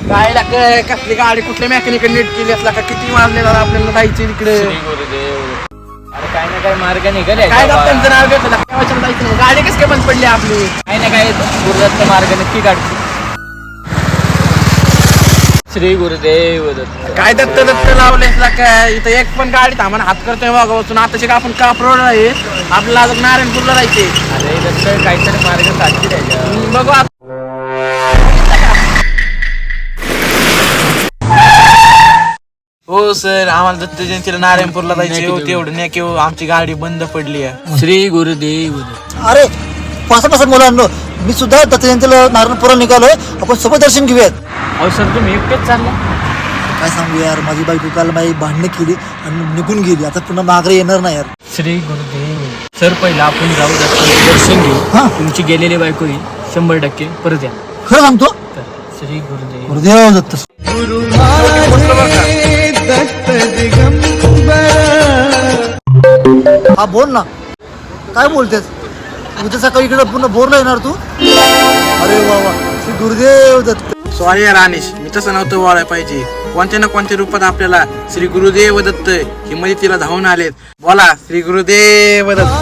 गायला कसली गाडी कुठल्या मेकॅनिक नीट केली असला का किती वाजले आपल्याला जायचे तिकडे. अरे काय ना काय मार्ग निघाले काय त्यांचं नाव घेतलं जायचं नाही. गाडी कस काय बंद पडली आपली. काय ना काय गुरुदत्त मार्ग नक्की काढतो. श्री गुरुदेव दत्त. काय दत्त दत्त लावले काय इथं एक पण गाडी थांबा हात करतोय बघा बसून. आता आपण कापरोड आहे आपल्याला अजून नारायणपूरला जायचे. अरे दत्त काहीतरी मार्ग सारखी द्यायचा बघू. हो सर आम्हाला दत्त जयंतीला नारायणपूरला जायचे होते. एवढं नाही की आमची गाडी बंद पडली आहे. श्री गुरुदेव दत्त. अरे पाच मुलांनो, मी सुद्धा दत्त जयंतीला नारायणपुरा निघालोय. आपण सोबत दर्शन घेऊयात. अहो सर तुम्ही एकटेच चालला. काय सांगू यार, माझी बायको काल माझी भांडणं केली आणि निघून गेली. आता पुन्हा माघारी येणार नाही यार. श्री गुरुदेव. सर पहिला आपण जाऊ दत्ताचं दर्शन घेऊ. हा तुमची गेलेली बायको 100% परत या. खरं सांगतो. तर श्री गुरुदेव. गुरुदेव दत्त. हा बोल ना, काय बोलतेस? उद्या सकाळी इकडे पूर्ण बोरला येणार तू? अरे वा वा, श्री गुरुदेव दत्त. सॉरी यार अनिश, मी तसं नव्हतं बोलायला पाहिजे. कोणत्या ना कोणत्या रूपात आपल्याला श्री गुरुदेव दत्त ही मदतीला धावून आलेत. बोला श्री गुरुदेव दत्त.